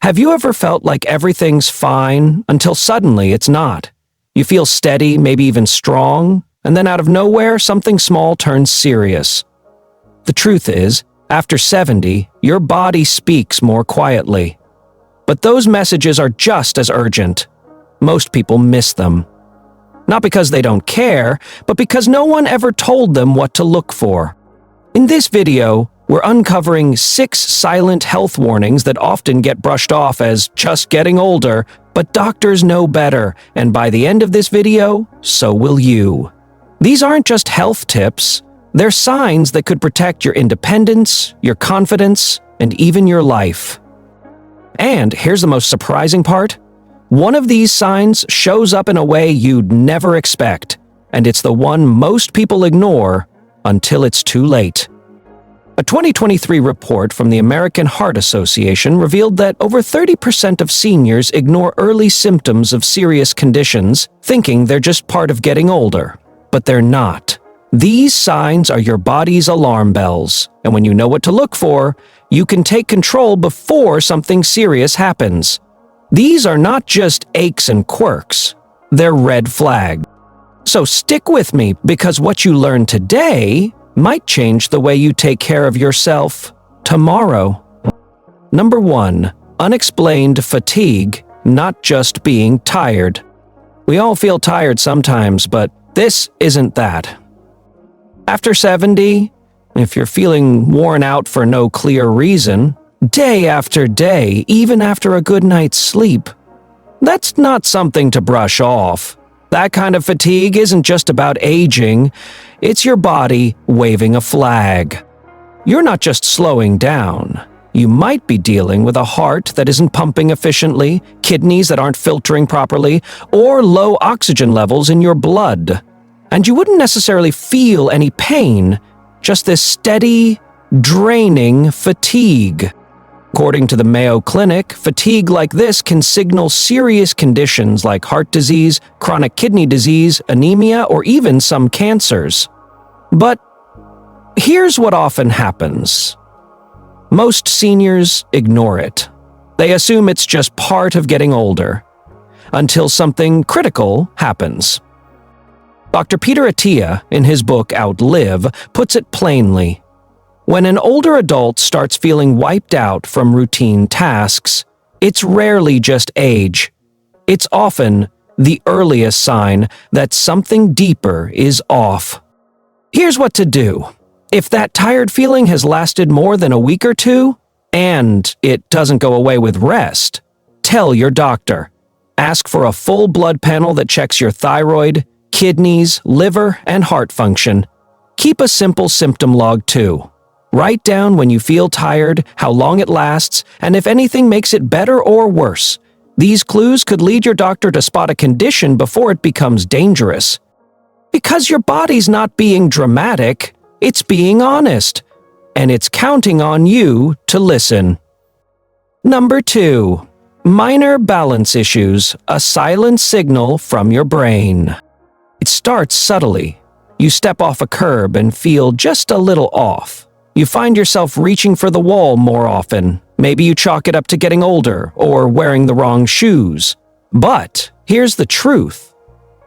Have you ever felt like everything's fine until suddenly it's not? You feel steady, maybe even strong, and then out of nowhere, something small turns serious. The truth is, after 70, your body speaks more quietly. But those messages are just as urgent. Most people miss them. Not because they don't care, but because no one ever told them what to look for. In this video, we're uncovering 6 silent health warnings that often get brushed off as just getting older, but doctors know better, and by the end of this video, so will you. These aren't just health tips, they're signs that could protect your independence, your confidence, and even your life. And here's the most surprising part. One of these signs shows up in a way you'd never expect, and it's the one most people ignore until it's too late. A 2023 report from the American Heart Association revealed that over 30% of seniors ignore early symptoms of serious conditions, thinking they're just part of getting older. But they're not. These signs are your body's alarm bells, and when you know what to look for, you can take control before something serious happens. These are not just aches and quirks, they're red flags. So stick with me, because what you learn today might change the way you take care of yourself tomorrow. Number 1. Unexplained fatigue, not just being tired. We all feel tired sometimes, but this isn't that. After 70, if you're feeling worn out for no clear reason, day after day, even after a good night's sleep, that's not something to brush off. That kind of fatigue isn't just about aging, it's your body waving a flag. You're not just slowing down. You might be dealing with a heart that isn't pumping efficiently, kidneys that aren't filtering properly, or low oxygen levels in your blood. And you wouldn't necessarily feel any pain, just this steady, draining fatigue. According to the Mayo Clinic, fatigue like this can signal serious conditions like heart disease, chronic kidney disease, anemia, or even some cancers. But here's what often happens. Most seniors ignore it. They assume it's just part of getting older, until something critical happens. Dr. Peter Attia, in his book Outlive, puts it plainly. When an older adult starts feeling wiped out from routine tasks, it's rarely just age. It's often the earliest sign that something deeper is off. Here's what to do. If that tired feeling has lasted more than a week or two, and it doesn't go away with rest, tell your doctor. Ask for a full blood panel that checks your thyroid, kidneys, liver, and heart function. Keep a simple symptom log too. Write down when you feel tired, how long it lasts, and if anything makes it better or worse. These clues could lead your doctor to spot a condition before it becomes dangerous. Because your body's not being dramatic, it's being honest, and it's counting on you to listen. Number 2. Minor balance issues, a silent signal from your brain. It starts subtly. You step off a curb and feel just a little off. You find yourself reaching for the wall more often. Maybe you chalk it up to getting older or wearing the wrong shoes. But here's the truth.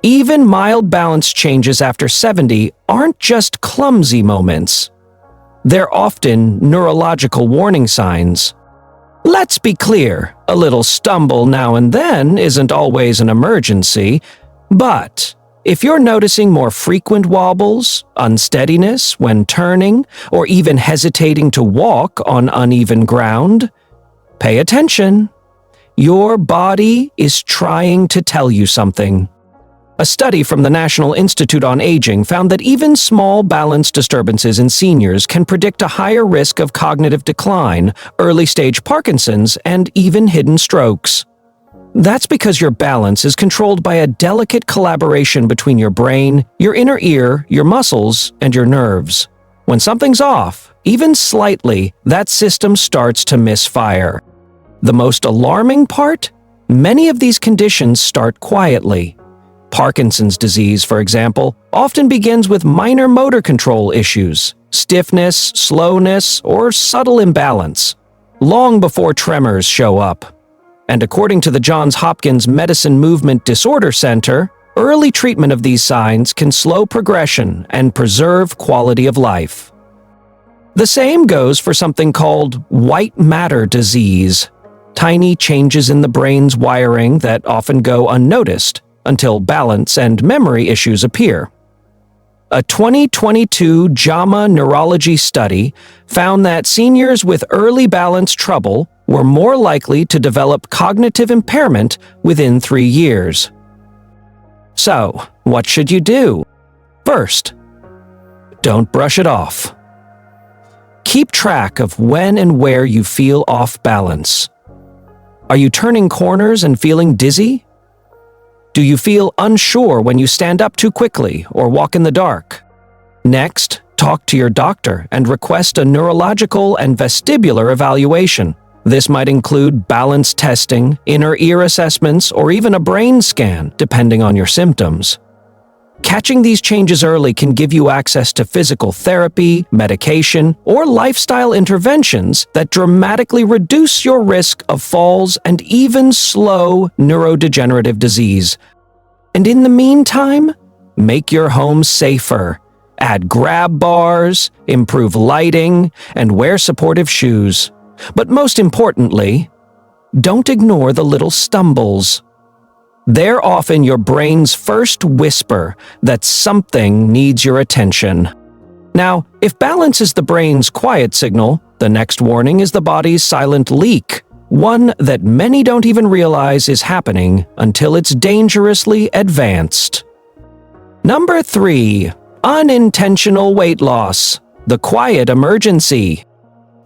Even mild balance changes after 70 aren't just clumsy moments. They're often neurological warning signs. Let's be clear, a little stumble now and then isn't always an emergency, but if you're noticing more frequent wobbles, unsteadiness when turning, or even hesitating to walk on uneven ground, pay attention. Your body is trying to tell you something. A study from the National Institute on Aging found that even small balance disturbances in seniors can predict a higher risk of cognitive decline, early-stage Parkinson's, and even hidden strokes. That's because your balance is controlled by a delicate collaboration between your brain, your inner ear, your muscles, and your nerves. When something's off, even slightly, that system starts to misfire. The most alarming part? Many of these conditions start quietly. Parkinson's disease, for example, often begins with minor motor control issues, stiffness, slowness, or subtle imbalance, long before tremors show up. And according to the Johns Hopkins Medicine Movement Disorder Center, early treatment of these signs can slow progression and preserve quality of life. The same goes for something called white matter disease, tiny changes in the brain's wiring that often go unnoticed until balance and memory issues appear. A 2022 JAMA neurology study found that seniors with early balance trouble were more likely to develop cognitive impairment within 3 years. So, what should you do? First, don't brush it off. Keep track of when and where you feel off balance. Are you turning corners and feeling dizzy? Do you feel unsure when you stand up too quickly or walk in the dark? Next, talk to your doctor and request a neurological and vestibular evaluation. This might include balance testing, inner ear assessments, or even a brain scan, depending on your symptoms. Catching these changes early can give you access to physical therapy, medication, or lifestyle interventions that dramatically reduce your risk of falls and even slow neurodegenerative disease. And in the meantime, make your home safer. Add grab bars, improve lighting, and wear supportive shoes. But most importantly, don't ignore the little stumbles. They're often your brain's first whisper that something needs your attention. Now, if balance is the brain's quiet signal, the next warning is the body's silent leak, one that many don't even realize is happening until it's dangerously advanced. Number 3. Unintentional weight loss. The quiet emergency.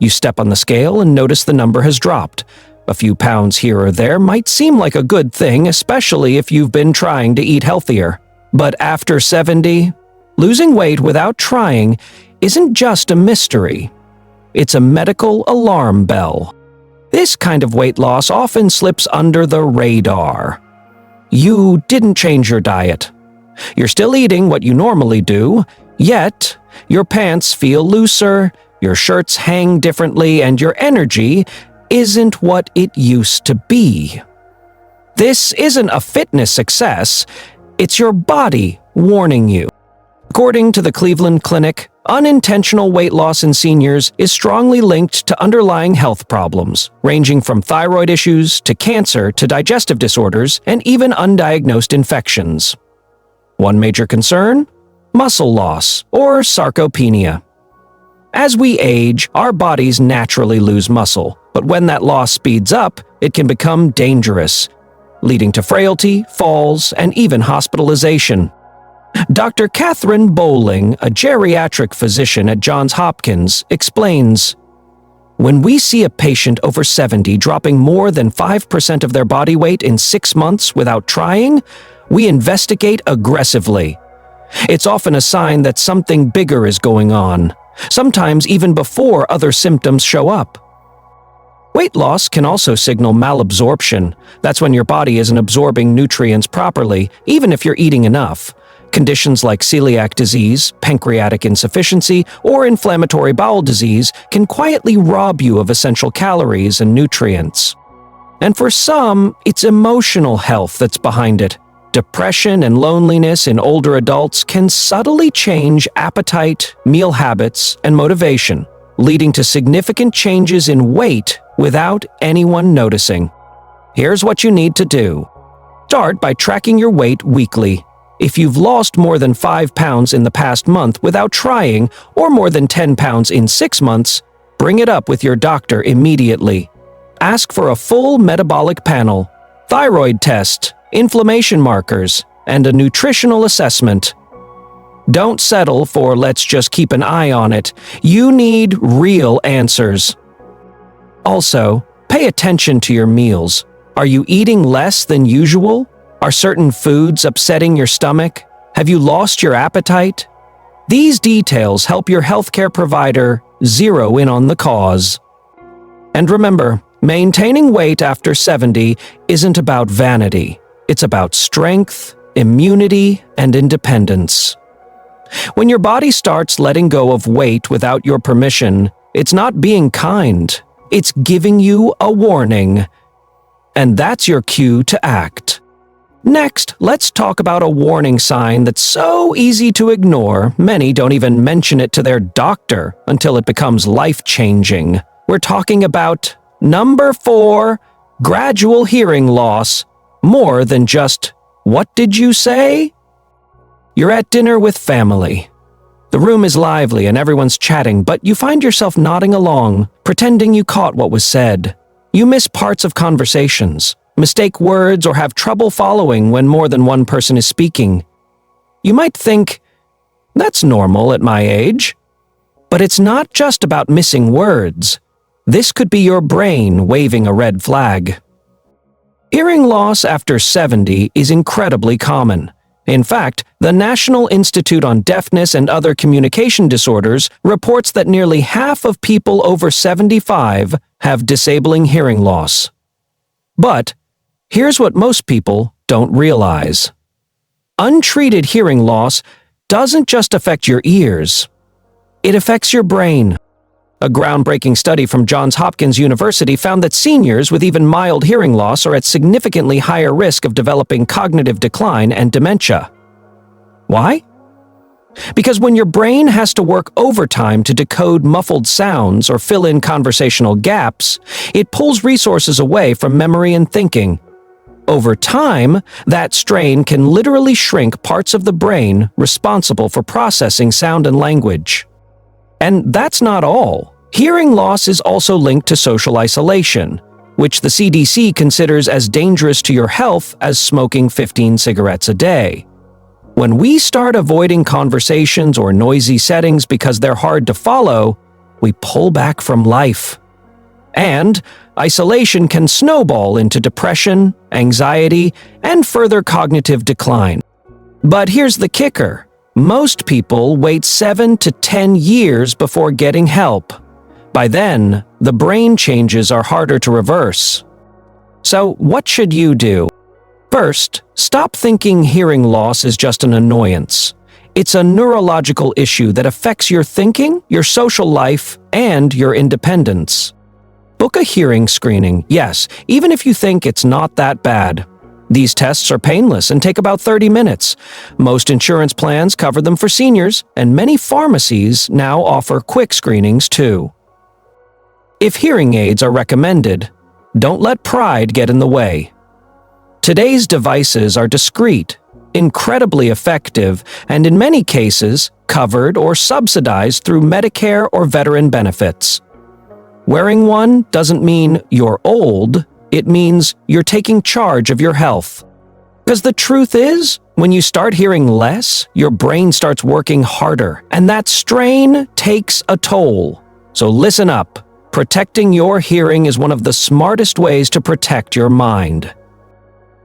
You step on the scale and notice the number has dropped. A few pounds here or there might seem like a good thing, especially if you've been trying to eat healthier. But after 70, losing weight without trying isn't just a mystery. It's a medical alarm bell. This kind of weight loss often slips under the radar. You didn't change your diet. You're still eating what you normally do, yet your pants feel looser, your shirts hang differently, and your energy isn't what it used to be. This isn't a fitness success, it's your body warning you. According to the Cleveland Clinic, unintentional weight loss in seniors is strongly linked to underlying health problems, ranging from thyroid issues to cancer to digestive disorders and even undiagnosed infections. One major concern? Muscle loss or sarcopenia. As we age, our bodies naturally lose muscle, but when that loss speeds up, it can become dangerous, leading to frailty, falls, and even hospitalization. Dr. Catherine Bowling, a geriatric physician at Johns Hopkins, explains, "When we see a patient over 70 dropping more than 5% of their body weight in 6 months without trying, we investigate aggressively. It's often a sign that something bigger is going on, sometimes even before other symptoms show up." Weight loss can also signal malabsorption. That's when your body isn't absorbing nutrients properly, even if you're eating enough. Conditions like celiac disease, pancreatic insufficiency, or inflammatory bowel disease can quietly rob you of essential calories and nutrients. And for some, it's emotional health that's behind it. Depression and loneliness in older adults can subtly change appetite, meal habits, and motivation, leading to significant changes in weight without anyone noticing. Here's what you need to do. Start by tracking your weight weekly. If you've lost more than 5 pounds in the past month without trying, or more than 10 pounds in 6 months, bring it up with your doctor immediately. Ask for a full metabolic panel, thyroid test, inflammation markers, and a nutritional assessment. Don't settle for "let's just keep an eye on it." You need real answers. Also, pay attention to your meals. Are you eating less than usual? Are certain foods upsetting your stomach? Have you lost your appetite? These details help your healthcare provider zero in on the cause. And remember, maintaining weight after 70 isn't about vanity. It's about strength, immunity, and independence. When your body starts letting go of weight without your permission, it's not being kind. It's giving you a warning. And that's your cue to act. Next, let's talk about a warning sign that's so easy to ignore, many don't even mention it to their doctor until it becomes life-changing. We're talking about number 4, gradual hearing loss. More than just, "What did you say?" You're at dinner with family. The room is lively and everyone's chatting, but you find yourself nodding along, pretending you caught what was said. You miss parts of conversations, mistake words, or have trouble following when more than one person is speaking. You might think, "That's normal at my age." But it's not just about missing words. This could be your brain waving a red flag. Hearing loss after 70 is incredibly common. In fact, the National Institute on Deafness and Other Communication Disorders reports that nearly half of people over 75 have disabling hearing loss. But here's what most people don't realize. Untreated hearing loss doesn't just affect your ears. It affects your brain. A groundbreaking study from Johns Hopkins University found that seniors with even mild hearing loss are at significantly higher risk of developing cognitive decline and dementia. Why? Because when your brain has to work overtime to decode muffled sounds or fill in conversational gaps, it pulls resources away from memory and thinking. Over time, that strain can literally shrink parts of the brain responsible for processing sound and language. And that's not all. Hearing loss is also linked to social isolation, which the CDC considers as dangerous to your health as smoking 15 cigarettes a day. When we start avoiding conversations or noisy settings because they're hard to follow, we pull back from life. And isolation can snowball into depression, anxiety, and further cognitive decline. But here's the kicker. Most people wait 7 to 10 years before getting help. By then, the brain changes are harder to reverse. So, what should you do? First, stop thinking hearing loss is just an annoyance. It's a neurological issue that affects your thinking, your social life, and your independence. Book a hearing screening, yes, even if you think it's not that bad. These tests are painless and take about 30 minutes. Most insurance plans cover them for seniors, and many pharmacies now offer quick screenings too. If hearing aids are recommended, don't let pride get in the way. Today's devices are discreet, incredibly effective, and in many cases, covered or subsidized through Medicare or veteran benefits. Wearing one doesn't mean you're old, it means you're taking charge of your health. Because the truth is, when you start hearing less, your brain starts working harder, and that strain takes a toll. So listen up. Protecting your hearing is one of the smartest ways to protect your mind.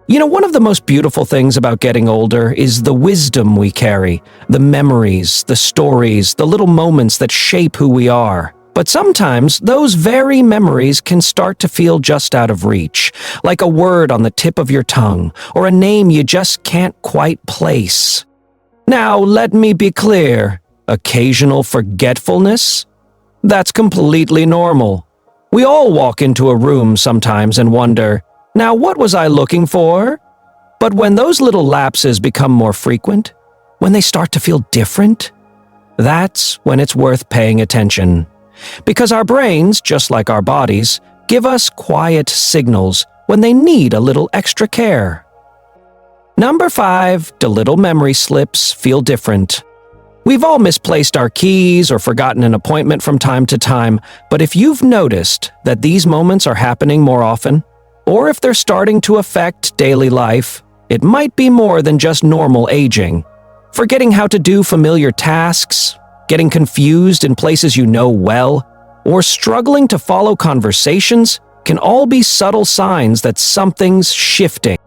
You know, one of the most beautiful things about getting older is the wisdom we carry, the memories, the stories, the little moments that shape who we are. But sometimes those very memories can start to feel just out of reach, like a word on the tip of your tongue, or a name you just can't quite place. Now, let me be clear. Occasional forgetfulness? That's completely normal. We all walk into a room sometimes and wonder, now what was I looking for? But when those little lapses become more frequent, when they start to feel different, that's when it's worth paying attention. Because our brains, just like our bodies, give us quiet signals when they need a little extra care. Number 5, do little memory slips feel different? We've all misplaced our keys or forgotten an appointment from time to time, but if you've noticed that these moments are happening more often, or if they're starting to affect daily life, it might be more than just normal aging. Forgetting how to do familiar tasks, getting confused in places you know well, or struggling to follow conversations can all be subtle signs that something's shifting.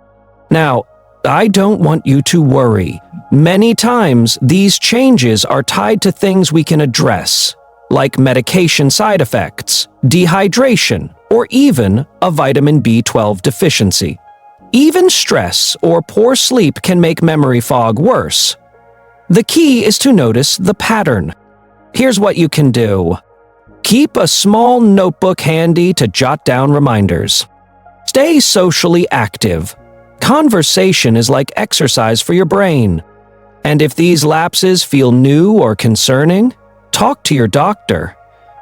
Now, I don't want you to worry. Many times, these changes are tied to things we can address, like medication side effects, dehydration, or even a vitamin B12 deficiency. Even stress or poor sleep can make memory fog worse. The key is to notice the pattern. Here's what you can do. Keep a small notebook handy to jot down reminders. Stay socially active. Conversation is like exercise for your brain. And if these lapses feel new or concerning, talk to your doctor.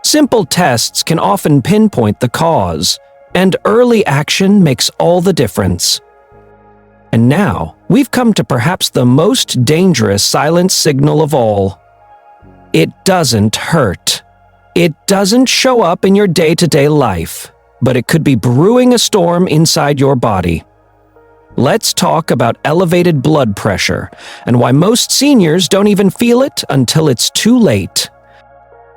Simple tests can often pinpoint the cause, and early action makes all the difference. And now, we've come to perhaps the most dangerous silent signal of all. It doesn't hurt. It doesn't show up in your day-to-day life, but it could be brewing a storm inside your body. Let's talk about elevated blood pressure and why most seniors don't even feel it until it's too late.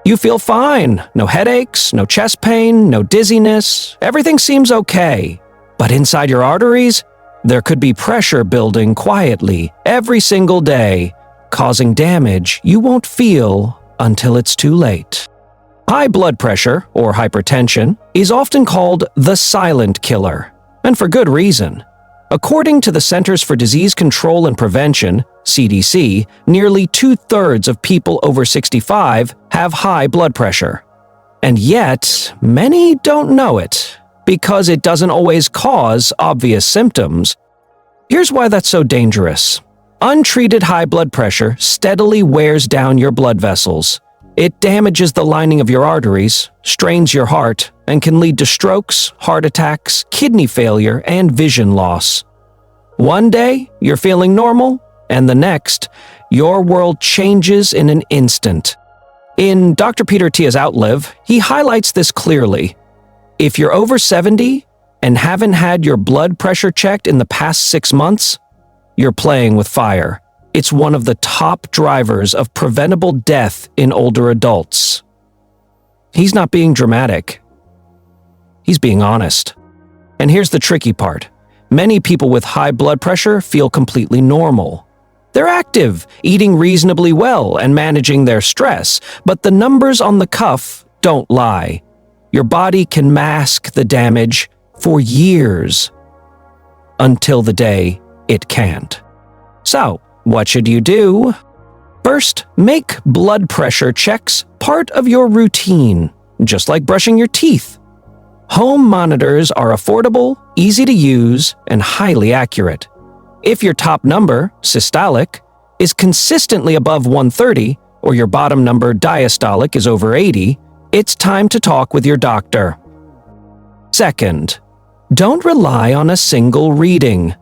You feel fine, no headaches, no chest pain, no dizziness, everything seems okay. But inside your arteries, there could be pressure building quietly every single day, causing damage you won't feel until it's too late. High blood pressure, or hypertension, is often called the silent killer, and for good reason. According to the Centers for Disease Control and Prevention, CDC, nearly 2/3 of people over 65 have high blood pressure. And yet, many don't know it, because it doesn't always cause obvious symptoms. Here's why that's so dangerous. Untreated high blood pressure steadily wears down your blood vessels. It damages the lining of your arteries, strains your heart, and can lead to strokes, heart attacks, kidney failure, and vision loss. One day, you're feeling normal, and the next, your world changes in an instant. In Dr. Peter Tia's Outlive, he highlights this clearly. If you're over 70 and haven't had your blood pressure checked in the past 6 months, you're playing with fire. It's one of the top drivers of preventable death in older adults. He's not being dramatic. He's being honest. And here's the tricky part. Many people with high blood pressure feel completely normal. They're active, eating reasonably well, and managing their stress, but the numbers on the cuff don't lie. Your body can mask the damage for years, until the day it can't. So, what should you do? First, make blood pressure checks part of your routine, just like brushing your teeth. Home monitors are affordable, easy to use, and highly accurate. If your top number, systolic, is consistently above 130, or your bottom number, diastolic, is over 80, it's time to talk with your doctor. Second, don't rely on a single reading.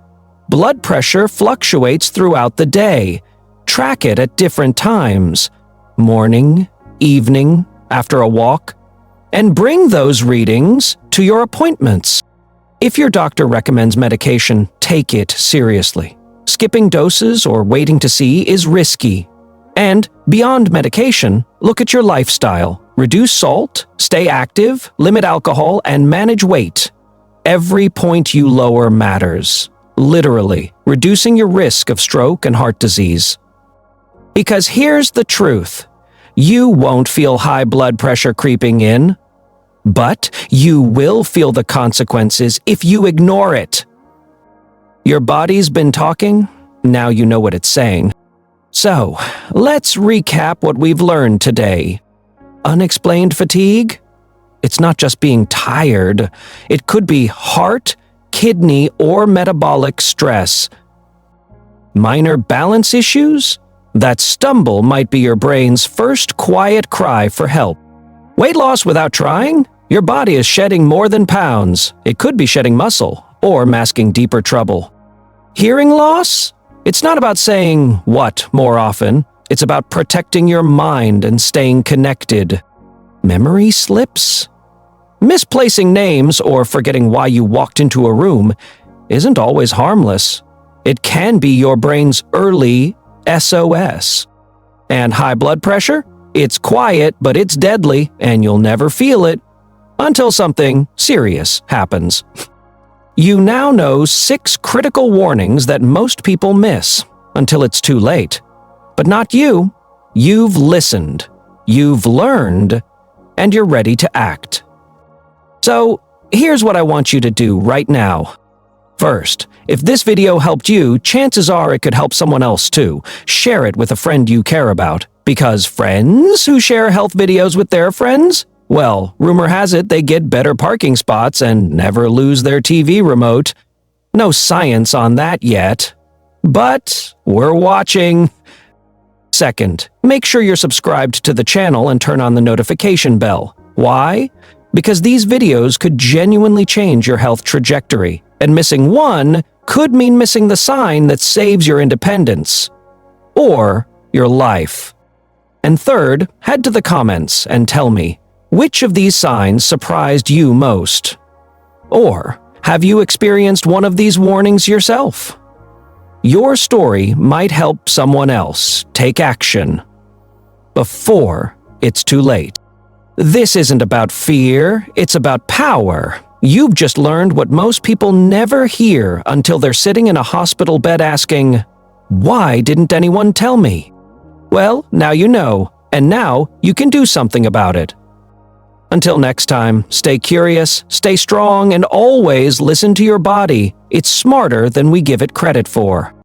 Blood pressure fluctuates throughout the day. Track it at different times, morning, evening, after a walk, and bring those readings to your appointments. If your doctor recommends medication, take it seriously. Skipping doses or waiting to see is risky. And beyond medication, look at your lifestyle. Reduce salt, stay active, limit alcohol, and manage weight. Every point you lower matters. Literally, reducing your risk of stroke and heart disease. Because here's the truth. You won't feel high blood pressure creeping in, but you will feel the consequences if you ignore it. Your body's been talking, now you know what it's saying. So, let's recap what we've learned today. Unexplained fatigue? It's not just being tired. It could be heart, kidney, or metabolic stress. Minor balance issues? That stumble might be your brain's first quiet cry for help. Weight loss without trying? Your body is shedding more than pounds. It could be shedding muscle or masking deeper trouble. Hearing loss? It's not about saying what more often. It's about protecting your mind and staying connected. Memory slips? Misplacing names or forgetting why you walked into a room isn't always harmless. It can be your brain's early SOS. And high blood pressure? It's quiet, but it's deadly, and you'll never feel it until something serious happens. You now know 6 critical warnings that most people miss until it's too late. But not you. You've listened, you've learned, and you're ready to act. So, here's what I want you to do right now. First, if this video helped you, chances are it could help someone else too. Share it with a friend you care about, because friends who share health videos with their friends, Well, rumor has it they get better parking spots and never lose their TV remote. No science on that yet. But we're watching. Second, make sure you're subscribed to the channel and turn on the notification bell. Why? Because these videos could genuinely change your health trajectory, and missing one could mean missing the sign that saves your independence. Or your life. And third, head to the comments and tell me, which of these signs surprised you most? Or, have you experienced one of these warnings yourself? Your story might help someone else take action before it's too late. This isn't about fear, it's about power. You've just learned what most people never hear until they're sitting in a hospital bed asking, "Why didn't anyone tell me?" Well, now you know, and now you can do something about it. Until next time, stay curious, stay strong, and always listen to your body. It's smarter than we give it credit for.